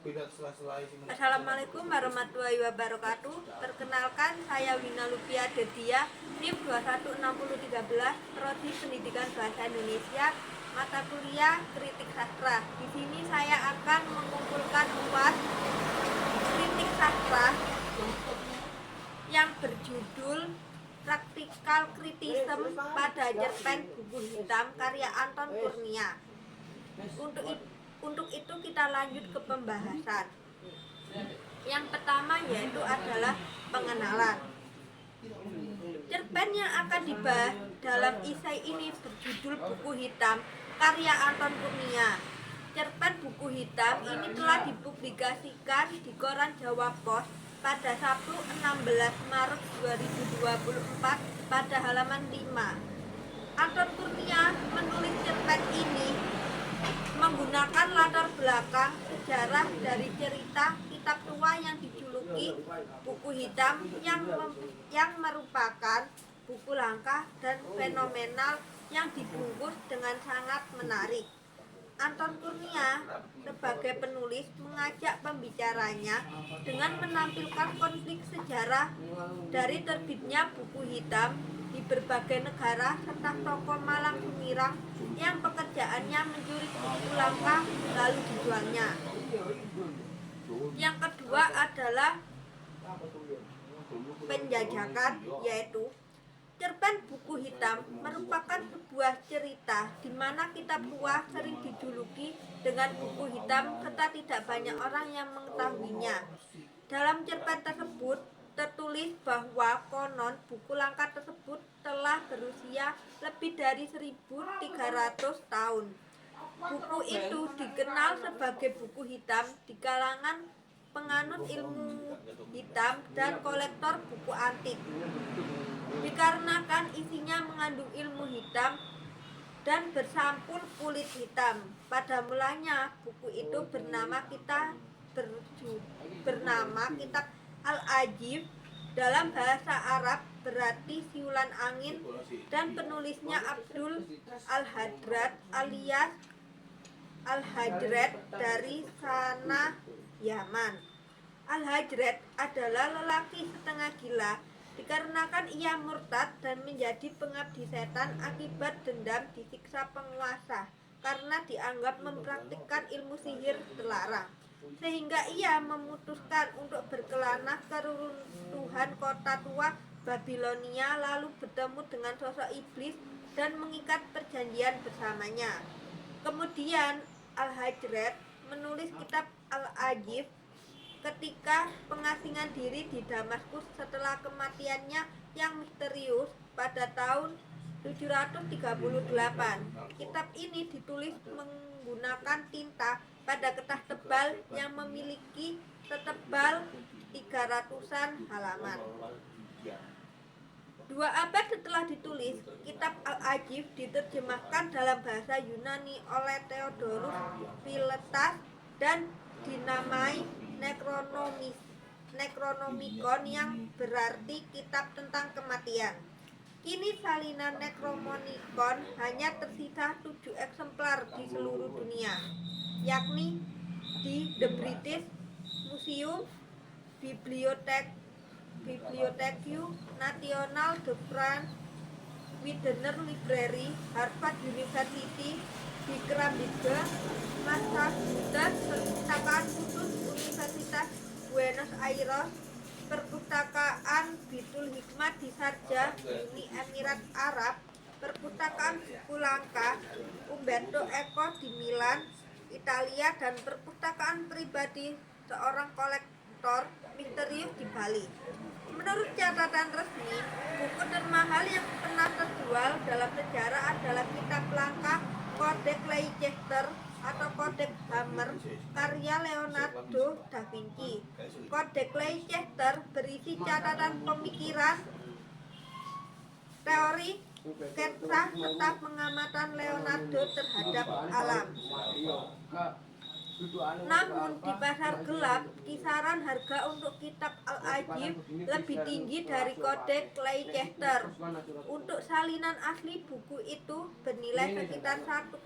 Assalamualaikum warahmatullahi wabarakatuh. Perkenalkan, saya Wina Lupia Dedia, NIM 216013, Prodi Pendidikan Bahasa Indonesia, mata kuliah Kritik Sastra. Di sini saya akan mengumpulkan UAS Kritik Sastra yang berjudul Practical Criticism pada Cerpen Buku Hitam karya Anton Kurnia. Untuk itu kita lanjut ke pembahasan. Yang pertama yaitu adalah pengenalan. Cerpen yang akan dibahas dalam esai ini berjudul Buku Hitam karya Anton Kurnia. Cerpen Buku Hitam ini telah dipublikasikan di koran Jawa Pos pada Sabtu 16 Maret 2024 pada halaman 5. Anton Kurnia menulis cerpen ini menggunakan latar belakang sejarah dari cerita kitab tua yang dijuluki Buku Hitam yang merupakan buku langka dan fenomenal yang dibungkus dengan sangat menarik. Anton Kurnia sebagai penulis mengajak pembicaranya dengan menampilkan konflik sejarah dari terbitnya Buku Hitam di berbagai negara serta tokoh malang sumirang yang pekerjaannya mencuri buku langka lalu dijualnya. Yang kedua adalah penjajakan, yaitu cerpen Buku Hitam merupakan sebuah cerita di mana kitab tua sering dijuluki dengan buku hitam serta tidak banyak orang yang mengetahuinya. Dalam cerpen tersebut tertulis bahwa konon buku langka tersebut telah berusia lebih dari 1.300 tahun. Buku itu dikenal sebagai buku hitam di kalangan penganut ilmu hitam dan kolektor buku antik. Dikarenakan isinya mengandung ilmu hitam dan bersampul kulit hitam. Pada mulanya buku itu bernama Kitab Al-Ajib, dalam bahasa Arab berarti siulan angin, dan penulisnya Abdul Al-Hadrat alias Al-Hajrat dari Sanaa, Yaman. Al-Hajrat adalah lelaki setengah gila dikarenakan ia murtad dan menjadi pengabdi setan akibat dendam disiksa penguasa karena dianggap mempraktikkan ilmu sihir terlarang, sehingga ia memutuskan untuk berkelana ke runtuhan kota tua Babilonia lalu bertemu dengan sosok iblis dan mengikat perjanjian bersamanya. Kemudian Al-Hajrat menulis kitab Al-Ajib ketika pengasingan diri di Damaskus setelah kematiannya yang misterius pada tahun 738. Kitab ini ditulis menggunakan tinta pada kertas tebal yang memiliki setebal 300-an halaman. 2 abad setelah ditulis, kitab Al-Ajib diterjemahkan dalam bahasa Yunani oleh Theodorus Philetas dan dinamai Necronomicon yang berarti kitab tentang kematian. Kini salinan Necronomicon hanya tersisa 7 eksemplar di seluruh dunia, yakni di The British Museum, Bibliotheque Nationale de France, Widener Library, Harvard University di Cambridge, Massachusetts, Perpustakaan Khusus Universitas Buenos Aires, Perpustakaan Baitul Hikmah di Sharjah, Uni Emirat Arab, Perpustakaan Buku Langka Umberto Eco di Milan, Italia, dan perpustakaan pribadi seorang kolektor misterius di Bali. Menurut catatan resmi, buku termahal yang pernah terjual dalam sejarah adalah kitab langka Codex Leicester atau Codex Hammer karya Leonardo da Vinci. Codex Leicester berisi catatan pemikiran, teori, sketsa, serta pengamatan Leonardo terhadap alam. Namun di pasar gelap, kisaran harga untuk kitab Al-Ajib lebih tinggi dari Codex Leicester. Untuk salinan asli buku itu bernilai sekitar 1,5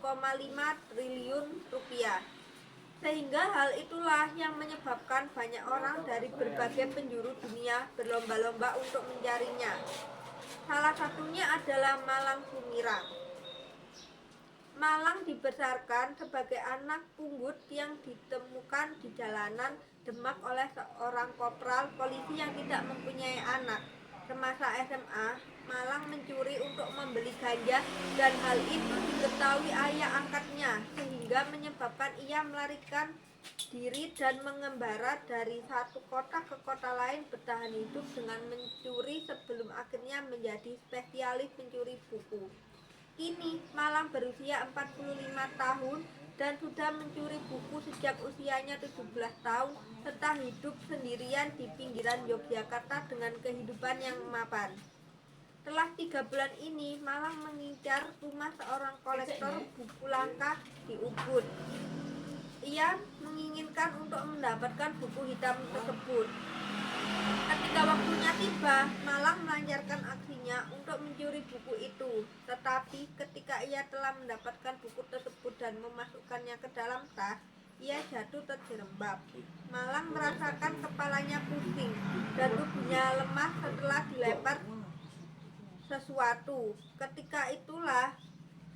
triliun rupiah. Sehingga hal itulah yang menyebabkan banyak orang dari berbagai penjuru dunia berlomba-lomba untuk mencarinya. Salah satunya adalah Malang Sumirang. Malang dibesarkan sebagai anak pungut yang ditemukan di jalanan Demak oleh seorang kopral polisi yang tidak mempunyai anak. Semasa SMA, Malang mencuri untuk membeli ganja dan hal itu diketahui ayah angkatnya sehingga menyebabkan ia melarikan diri dan mengembara dari satu kota ke kota lain bertahan hidup dengan mencuri sebelum akhirnya menjadi spesialis pencuri buku. Kini Malang berusia 45 tahun dan sudah mencuri buku sejak usianya 17 tahun serta hidup sendirian di pinggiran Yogyakarta dengan kehidupan yang mapan. Setelah 3 bulan ini, Malang mengincar rumah seorang kolektor buku langka di Ubud. Ia menginginkan untuk mendapatkan buku hitam tersebut. Ketika waktunya tiba, Malang melancarkan aksinya untuk mencuri buku itu. Tetapi ketika ia telah mendapatkan buku tersebut dan memasukkannya ke dalam tas, ia jatuh terjerembab. Malang merasakan kepalanya pusing dan tubuhnya lemah setelah dilempar sesuatu. Ketika itulah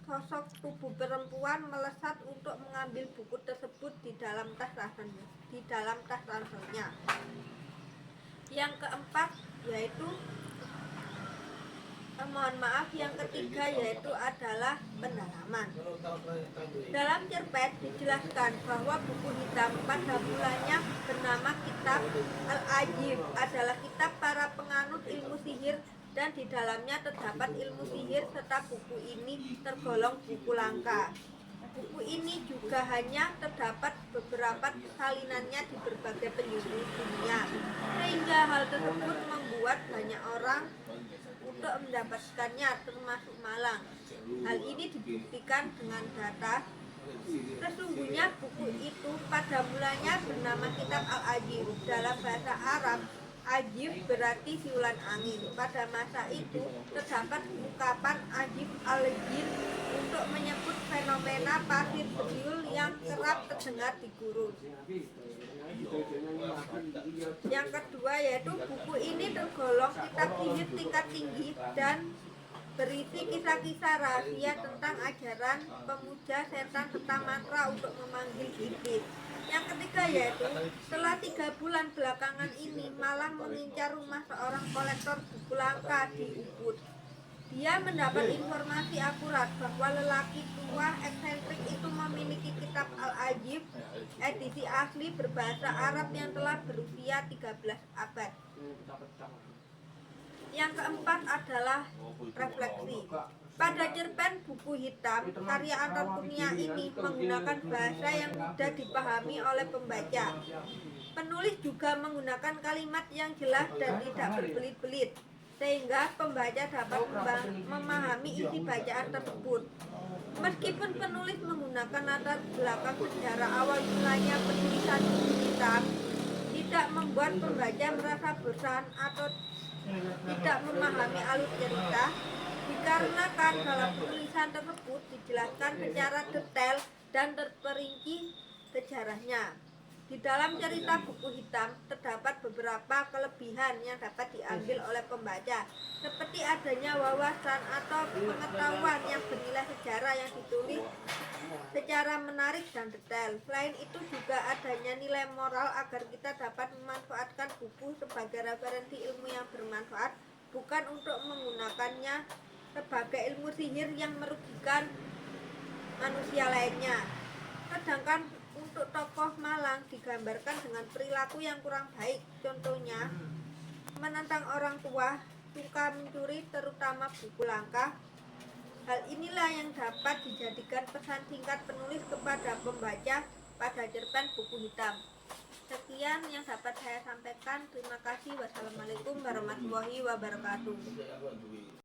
sosok tubuh perempuan melesat untuk mengambil buku tersebut di dalam tas ranselnya. Yang keempat yaitu yang ketiga yaitu adalah pendalaman. Dalam cerpen dijelaskan bahwa buku hitam pada mulanya bernama Kitab Al-Ajib adalah kitab para penganut ilmu sihir dan di dalamnya terdapat ilmu sihir serta buku ini tergolong buku langka. Buku ini juga hanya terdapat beberapa salinannya di berbagai penjuru dunia, sehingga hal tersebut membuat banyak orang untuk mendapatkannya termasuk Malang. Hal ini dibuktikan dengan data. Sesungguhnya buku itu pada mulanya bernama Kitab Al-Ajib. Dalam bahasa Arab, Ajib berarti siulan angin. Pada masa itu terdapat ungkapan Ajib al-Jin untuk menyebut fenomena pasir beriul yang kerap terdengar di gurun. Yang kedua yaitu buku ini tergolong kitab sihir tingkat tinggi dan berisi kisah-kisah rahasia tentang ajaran pemuja setan serta mantra untuk memanggil iblis. Yang ketiga yaitu setelah 3 bulan belakangan ini Malang mengincar rumah seorang kolektor buku langka di Ubud. Dia mendapat informasi akurat bahwa lelaki tua eksentrik itu memiliki kitab Al-Ajib edisi asli berbahasa Arab yang telah berusia 13 abad. Yang keempat adalah refleksi. Pada cerpen Buku Hitam, karya Anton Kurnia ini menggunakan bahasa yang mudah dipahami oleh pembaca. Penulis juga menggunakan kalimat yang jelas dan tidak berbelit-belit, sehingga pembaca dapat memahami isi bacaan tersebut. Meskipun penulis menggunakan latar belakang sejarah awal mulanya penulisan Buku Hitam, tidak membuat pembaca merasa bosan atau tidak memahami alur cerita, dikarenakan dalam tulisan tersebut dijelaskan secara detail dan terperinci sejarahnya. Di dalam cerita Buku Hitam terdapat beberapa kelebihan yang dapat diambil oleh pembaca, seperti adanya wawasan atau pengetahuan yang bernilai sejarah yang ditulis secara menarik dan detail. Selain itu juga adanya nilai moral agar kita dapat memanfaatkan buku sebagai referensi ilmu yang bermanfaat, bukan untuk menggunakannya sebagai ilmu sihir yang merugikan manusia lainnya. Sedangkan untuk tokoh Malang digambarkan dengan perilaku yang kurang baik, contohnya menentang orang tua, suka mencuri terutama buku langka. Hal inilah yang dapat dijadikan pesan singkat penulis kepada pembaca pada cerpen Buku Hitam. Sekian yang dapat saya sampaikan. Terima kasih. Wassalamualaikum warahmatullahi wabarakatuh.